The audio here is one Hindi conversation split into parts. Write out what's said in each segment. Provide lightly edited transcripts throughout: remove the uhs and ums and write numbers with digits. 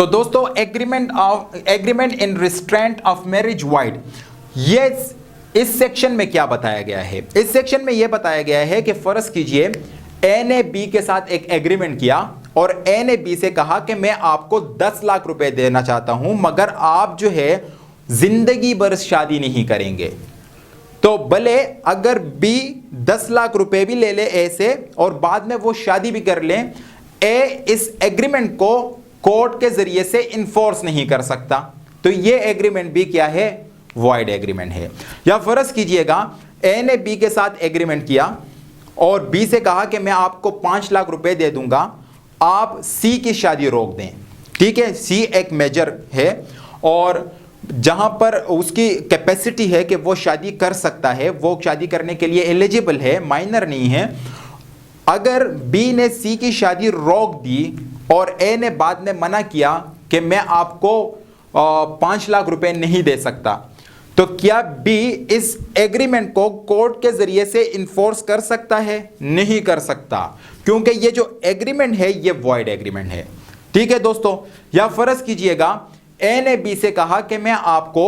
सो दोस्तों, agreement in restraint of marriage wide, ये इस सेक्शन में क्या बताया गया है? इस सेक्शन में यह बताया गया है कि फर्ज कीजिए ए ने बी के साथ एक एग्रीमेंट किया और ए ने बी से कहा कि मैं आपको 10 लाख रुपए देना चाहता हूं, मगर आप जो है जिंदगी भर शादी नहीं करेंगे। तो भले अगर बी 10 लाख रुपए भी ले ले ए से और बाद में वो शादी भी कर ले, ए इस एग्रीमेंट को कोर्ट के जरिए से इन्फोर्स नहीं कर सकता। तो ये एग्रीमेंट भी क्या है? वॉइड एग्रीमेंट है। या फर्ज कीजिएगा ए ने बी के साथ एग्रीमेंट किया और बी से कहा कि मैं आपको 5 लाख रुपए दे दूंगा, आप सी की शादी रोक दें। ठीक है, सी एक मेजर है और जहां पर उसकी कैपेसिटी है कि वो शादी कर सकता है, वो शादी करने के लिए एलिजिबल है, माइनर नहीं है। अगर बी ने सी की शादी रोक दी और ए ने बाद में मना किया कि मैं आपको 5 लाख रुपए नहीं दे सकता, तो क्या बी इस एग्रीमेंट को कोर्ट के जरिए से इन्फोर्स कर सकता है? नहीं कर सकता, क्योंकि ये जो एग्रीमेंट है ये वॉइड एग्रीमेंट है। ठीक है दोस्तों, या फर्ज कीजिएगा ए ने बी से कहा कि मैं आपको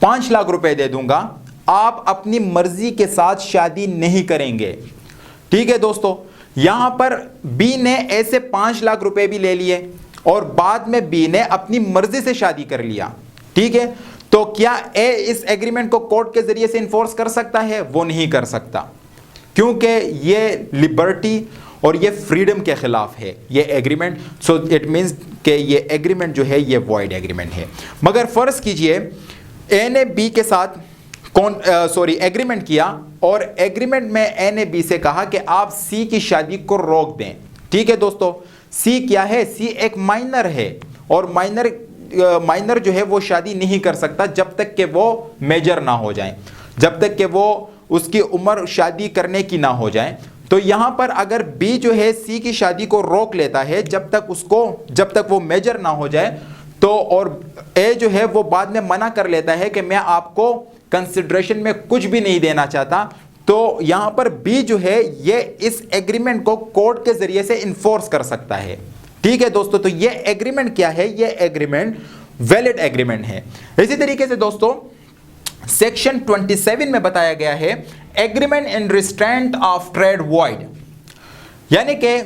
5 लाख रुपए दे दूंगा, आप अपनी मर्जी के साथ शादी नहीं करेंगे। ठीक है दोस्तों, यहां पर बी ने ए से 5 लाख रुपए भी ले लिए और बाद में बी ने अपनी मर्जी से शादी कर लिया। ठीक है, तो क्या ए इस एग्रीमेंट को कोर्ट के जरिए से इन्फोर्स कर सकता है? वो नहीं कर सकता, क्योंकि ये लिबर्टी और ये फ्रीडम के खिलाफ है ये एग्रीमेंट। सो इट मींस कि ये एग्रीमेंट जो है ये वॉइड एग्रीमेंट है। मगर फर्ज कीजिए ए ने बी के साथ एग्रीमेंट किया और एग्रीमेंट में ए ने बी से कहा कि आप सी की शादी को रोक दें। ठीक है दोस्तों, सी क्या है? सी एक माइनर है और माइनर जो है वो शादी नहीं कर सकता जब तक कि वो मेजर ना हो जाए, जब तक कि वो उसकी उम्र शादी करने की ना हो जाए। तो यहां पर अगर बी जो है सी की शादी को रोक लेता है जब तक वो मेजर ना हो जाए, तो और ए जो है वो बाद में मना कर लेता है कि मैं आपको कंसिडरेशन में कुछ भी नहीं देना चाहता, तो यहां पर बी जो है ये इस एग्रीमेंट को कोर्ट के जरिए से इन्फोर्स कर सकता है। ठीक है दोस्तों, तो ये एग्रीमेंट क्या है? ये एग्रीमेंट वैलिड एग्रीमेंट है। इसी तरीके से दोस्तों सेक्शन 27 में बताया गया है agreement in restraint of trade void, यानी कि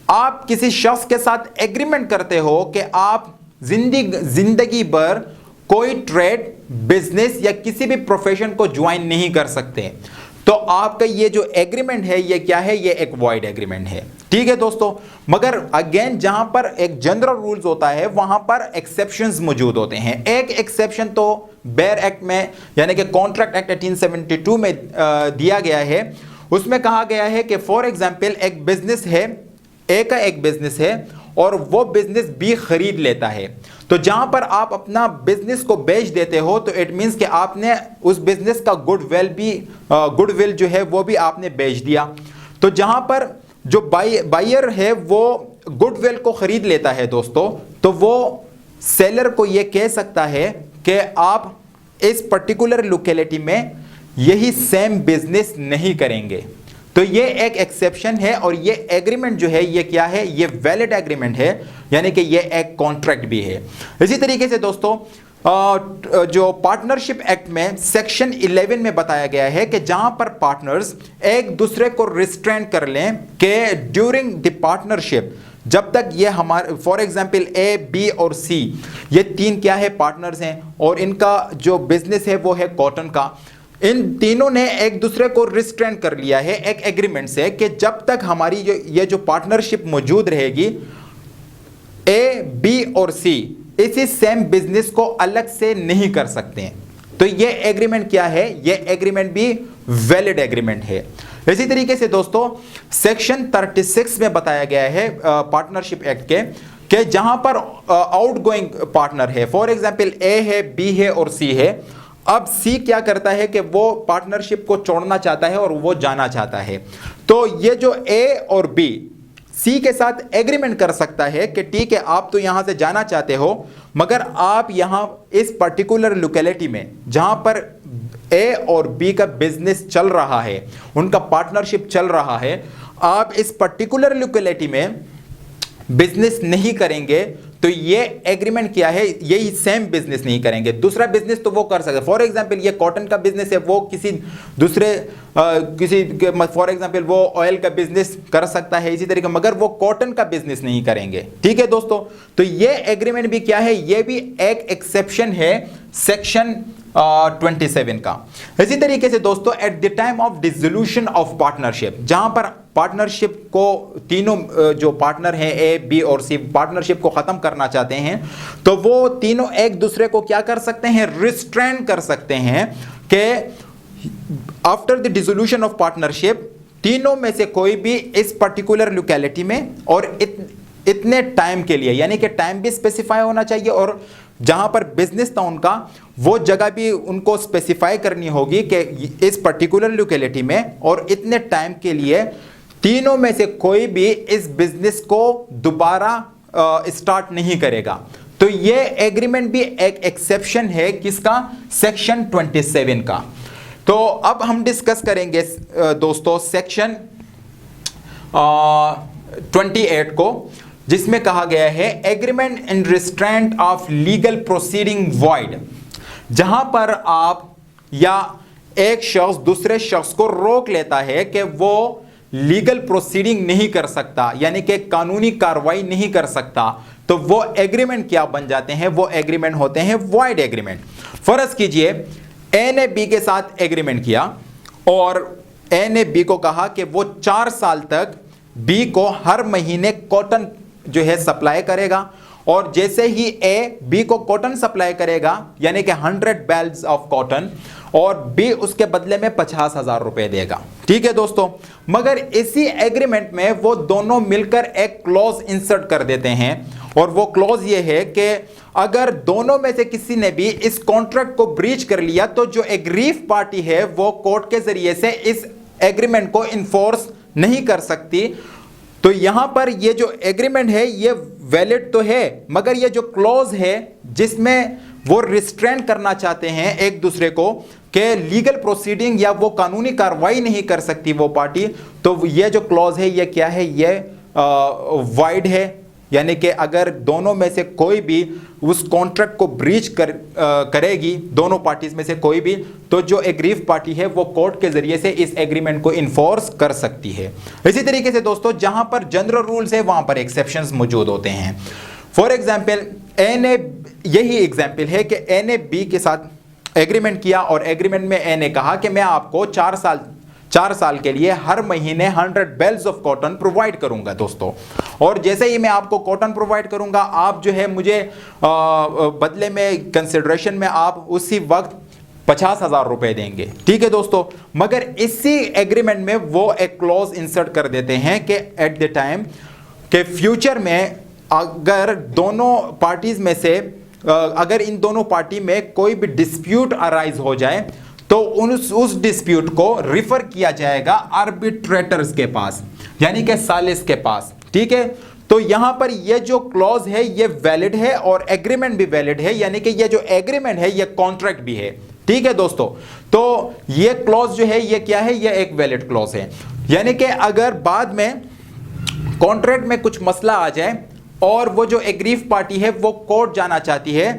आप किसी शख्स के साथ एग्रीमेंट करते हो कि आप जिंदगी भर कोई ट्रेड, बिजनेस या किसी भी प्रोफेशन को ज्वाइन नहीं कर सकते, तो आपका ये जो एग्रीमेंट है ये क्या है? ये एक वॉइड एग्रीमेंट है। ठीक है दोस्तों, मगर अगेन जहां पर एक जनरल रूल्स होता है वहां पर एक्सेप्शंस मौजूद होते हैं। एक एक्सेप्शन तो बेयर एक्ट में यानी कि कॉन्ट्रैक्ट एक्ट 1872 में दिया गया है। उसमें कहा गया है कि फॉर एग्जांपल एक बिजनेस है, ए का एक बिजनेस है और वो बिजनेस बी खरीद लेता है, तो जहां पर आप अपना बिजनेस को बेच देते हो तो इट मींस कि आपने उस बिजनेस का गुडविल जो है वो भी आपने बेच दिया। तो जहां पर जो बायर है वो गुडविल को खरीद लेता है दोस्तों, तो वो सेलर को ये कह सकता है कि आप इस पर्टिकुलर लोकेलिटी में यही सेम बिजनेस नहीं करेंगे। तो ये एक एक्सेप्शन है और ये एग्रीमेंट जो है ये क्या है? ये वैलिड एग्रीमेंट है, यानी कि ये एक कॉन्ट्रैक्ट भी है। इसी तरीके से दोस्तों जो पार्टनरशिप एक्ट में सेक्शन 11 में बताया गया है कि जहां पर पार्टनर्स एक दूसरे को रिस्ट्रेंट कर लें कि ड्यूरिंग द पार्टनरशिप, जब तक ये हमारे फॉर एग्जांपल ए, बी और सी ये तीन क्या है? पार्टनर्स हैं और इनका जो बिजनेस है वो है कॉटन का। इन तीनों ने एक दूसरे को रिस्ट्रेंट कर लिया है एक एग्रीमेंट से कि जब तक हमारी ये जो पार्टनरशिप मौजूद रहेगी, ए, बी और सी इसी सेम बिजनेस को अलग से नहीं कर सकते हैं। तो ये एग्रीमेंट क्या है? ये एग्रीमेंट भी वैलिड एग्रीमेंट है। इसी तरीके से दोस्तों सेक्शन 36 में बताया गया है पार्टनरशिप एक्ट के कि जहां पर आउटगोइंग पार्टनर है, फॉर एग्जांपल ए है, बी है और सी है। अब सी क्या करता है कि वो पार्टनरशिप को छोड़ना चाहता है और वो जाना चाहता है, तो ये जो ए और बी सी के साथ एग्रीमेंट कर सकता है कि ठीक है आप तो यहां से जाना चाहते हो, मगर आप यहां इस पर्टिकुलर लोकेलिटी में जहां पर ए और बी का बिजनेस चल रहा है, उनका पार्टनरशिप चल रहा है, आप इस पर्टिकुलर लोकेलिटी में बिजनेस नहीं करेंगे तो ये एग्रीमेंट क्या है, यही सेम बिजनेस नहीं करेंगे। दूसरा बिजनेस तो वो कर सकते, फॉर एग्जांपल ये कॉटन का बिजनेस है, वो किसी दूसरे फॉर एग्जांपल वो ऑयल का बिजनेस कर सकता है इसी तरीके, मगर वो कॉटन का बिजनेस नहीं करेंगे। ठीक है दोस्तों, तो ये एग्रीमेंट भी क्या है, ये भी एक एक्सेप्शन है सेक्शन 27 का। इसी तरीके से दोस्तों eight the time of dissolution of partnership, जहां पर पार्टनरशिप को तीनों जो पार्टनर हैं ए बी और सी पार्टनरशिप को खत्म करना चाहते हैं, तो वो तीनों एक दूसरे को क्या कर सकते हैं, रिस्ट्रेन कर सकते हैं कि after the dissolution of partnership तीनों में से कोई भी इस पर्टिकुलर लोकेलिटी में और इतने टाइम के लिए, यानी कि टाइम भी स्पेसिफाई होना चाहिए और जहां पर बिजनेस था उनका वो जगह भी उनको स्पेसिफाई करनी होगी कि इस पर्टिकुलर लोकेलिटी में और इतने टाइम के लिए तीनों में से कोई भी इस बिजनेस को दोबारा स्टार्ट नहीं करेगा। तो ये एग्रीमेंट भी एक एक्सेप्शन है किसका, सेक्शन 27 का। तो अब हम डिस्कस करेंगे दोस्तों सेक्शन 28 को, जिसमें कहा गया है agreement in restraint of legal proceeding void, जहां पर आप या एक शख्स दूसरे शख्स को रोक लेता है कि वो लीगल प्रोसीडिंग नहीं कर सकता, यानी कि कानूनी कार्रवाई नहीं कर सकता, तो वो एग्रीमेंट क्या बन जाते हैं, वो एग्रीमेंट होते हैं वॉइड एग्रीमेंट। फर्ज कीजिए ए ने बी के साथ एग्रीमेंट किया और ए ने बी को कहा कि वो 4 साल तक बी को हर महीने कॉटन जो है सप्लाई करेगा, और जैसे ही ए बी को कॉटन सप्लाई करेगा यानी कि 100 बैल्स ऑफ कॉटन, और बी उसके बदले में 50,000 रुपए देगा। ठीक है दोस्तों, मगर इसी एग्रीमेंट में वो दोनों मिलकर एक क्लॉज इंसर्ट कर देते हैं, और वो क्लॉज ये है कि अगर दोनों में से किसी ने भी इस कॉन्ट्रैक्ट को ब्रीच कर लिया तो जो एग्रीव पार्टी है वो कोर्ट के जरिए से इस एग्रीमेंट को इन्फोर्स नहीं कर सकती। तो यहां पर ये जो एग्रीमेंट है ये वैलिड तो है, मगर ये जो क्लॉज है जिसमें वो रिस्ट्रेन करना चाहते हैं एक दूसरे को कि लीगल प्रोसीडिंग या वो कानूनी कार्रवाई नहीं कर सकती वो पार्टी, तो ये जो क्लॉज है ये क्या है, ये वाइड है, यानी कि अगर दोनों में से कोई भी उस कॉन्ट्रैक्ट को ब्रीच करेगी, दोनों पार्टीज में से कोई भी, तो जो एग्रीव पार्टी है वो कोर्ट के जरिए से इस एग्रीमेंट को इन्फोर्स कर सकती है। इसी तरीके से दोस्तों जहां पर जनरल रूल्स है वहां पर एक्सेप्शंस मौजूद होते हैं। फॉर एग्जाम्पल ए ने, यही एग्जाम्पल है कि ए ने बी के साथ एग्रीमेंट किया और एग्रीमेंट में ए ने कहा कि मैं आपको 4 साल के लिए हर महीने 100 बेल्स ऑफ कॉटन प्रोवाइड करूंगा दोस्तों, और जैसे ही मैं आपको कॉटन प्रोवाइड करूंगा आप जो है मुझे बदले में कंसिडरेशन में आप उसी वक्त 50,000 रुपए देंगे। ठीक है दोस्तों, मगर इसी एग्रीमेंट में वो एक क्लॉज इंसर्ट कर देते हैं कि एट द टाइम के फ्यूचर में अगर दोनों पार्टीज में से अगर इन दोनों पार्टी में कोई भी डिस्प्यूट अराइज हो जाए तो उस डिस्प्यूट को रिफर किया जाएगा आर्बिट्रेटर्स के पास, यानी कि सालिस के पास। ठीक है, तो यहां पर ये जो क्लॉज है ये वैलिड है और एग्रीमेंट भी वैलिड है, यानी कि ये जो एग्रीमेंट है ये कॉन्ट्रैक्ट भी है। ठीक है दोस्तों, तो ये क्लॉज जो है ये क्या है, ये एक वैलिड क्लॉज है, यानी कि अगर बाद में कॉन्ट्रैक्ट में कुछ मसला आ जाए और वो जो एग्रीव पार्टी है वो कोर्ट जाना चाहती है,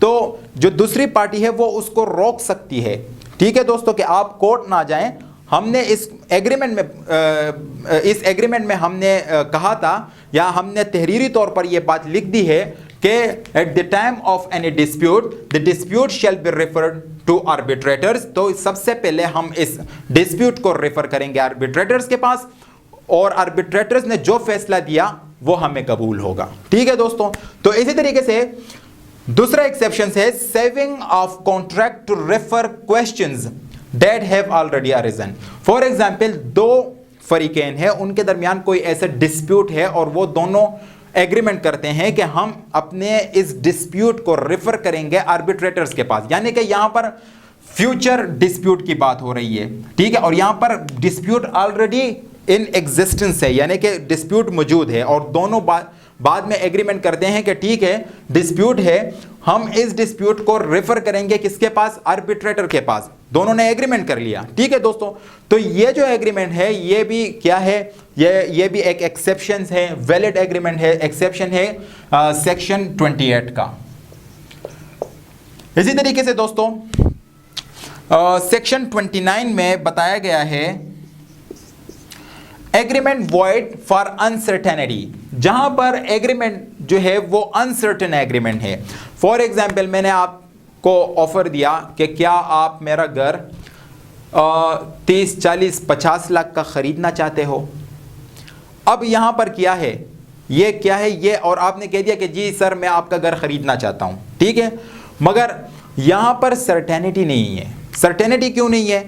तो जो दूसरी पार्टी है वो उसको रोक सकती है। ठीक है दोस्तों, कि आप कोर्ट ना जाएं। हमने इस एग्रीमेंट में हमने कहा था या हमने तहरीरी तौर पर यह बात लिख दी है कि at the time of any dispute the dispute shall be referred to arbitrators. तो सबसे पहले हम इस डिस्प्यूट को रेफर करेंगे आर्बिट्रेटर्स के पास, और आर्बिट्रेटर्स ने जो फैसला दिया वो हमें कबूल होगा। ठीक है दोस्तों, तो इसी तरीके से दूसरा एक्सेप्शन है saving of contract to refer questions that have already arisen. For example दो फरीकैन है, उनके दरमियान कोई ऐसा डिस्प्यूट है और वो दोनों एग्रीमेंट करते हैं कि हम अपने इस डिस्प्यूट को रेफर करेंगे आर्बिट्रेटर्स के पास, यानी कि यहां पर फ्यूचर डिस्प्यूट की बात हो रही है। ठीक है, और यहां पर डिस्प्यूट ऑलरेडी इन एग्जिस्टेंस है, यानी कि डिस्प्यूट मौजूद है और दोनों बाद में एग्रीमेंट करते हैं कि ठीक है डिस्प्यूट है, हम इस डिस्प्यूट को रेफर करेंगे किसके पास, आर्बिट्रेटर के पास। दोनों ने एग्रीमेंट कर लिया, ठीक है दोस्तों। तो ये जो एग्रीमेंट है ये भी क्या है, ये भी एक एक्सेप्शन है, वैलिड एग्रीमेंट है, एक्सेप्शन है सेक्शन 28 का। इसी तरीके से दोस्तों सेक्शन 29 में बताया गया है एग्रीमेंट वॉइड फॉर अनसर्टेनिटी, जहां पर एग्रीमेंट जो है वो अनसर्टेन एग्रीमेंट है। फॉर एग्जाम्पल मैंने आपको ऑफर दिया कि क्या आप मेरा घर 30, 40, 50 लाख का खरीदना चाहते हो। अब यहां पर क्या है, ये क्या है ये, और आपने कह दिया कि जी सर मैं आपका घर खरीदना चाहता हूं, ठीक है, मगर यहां पर सर्टेनिटी नहीं है। सर्टेनिटी क्यों नहीं है?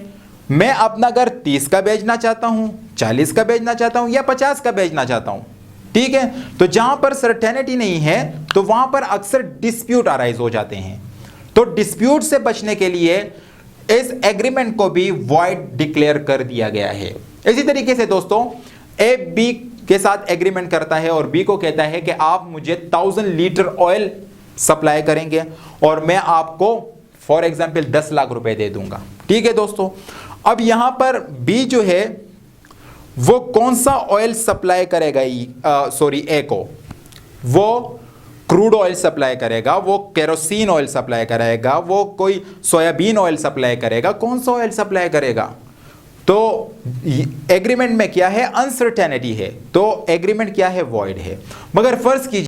मैं अपना घर 30 का बेचना चाहता हूं, 40 का बेचना चाहता हूं या 50 का बेचना चाहता हूं, ठीक है। तो जहां पर सर्टेनिटी नहीं है तो वहां पर अक्सर डिस्प्यूट अराइज हो जाते हैं। तो डिस्प्यूट से बचने के लिए इस एग्रीमेंट को भी वॉइड डिक्लेयर कर दिया गया है। इसी तरीके से दोस्तों ए बी के साथ एग्रीमेंट करता है और बी को कहता है कि आप मुझे 1000 लीटर ऑयल सप्लाई करेंगे और मैं आपको फॉर एग्जाम्पल 10 लाख रुपए दे दूंगा, ठीक है दोस्तों। अब यहां पर बी जो है वो कौन सा ऑयल सप्लाई करेगा, ए को, वो क्रूड ऑयल सप्लाई करेगा, वो केरोसिन ऑयल सप्लाई करेगा, वो कोई सोयाबीन ऑयल सप्लाई करेगा, कौन सा ऑयल सप्लाई करेगा। तो एग्रीमेंट में क्या है, अनसर्टेनिटी है, तो एग्रीमेंट क्या है, वॉइड है। मगर फर्ज कीजिए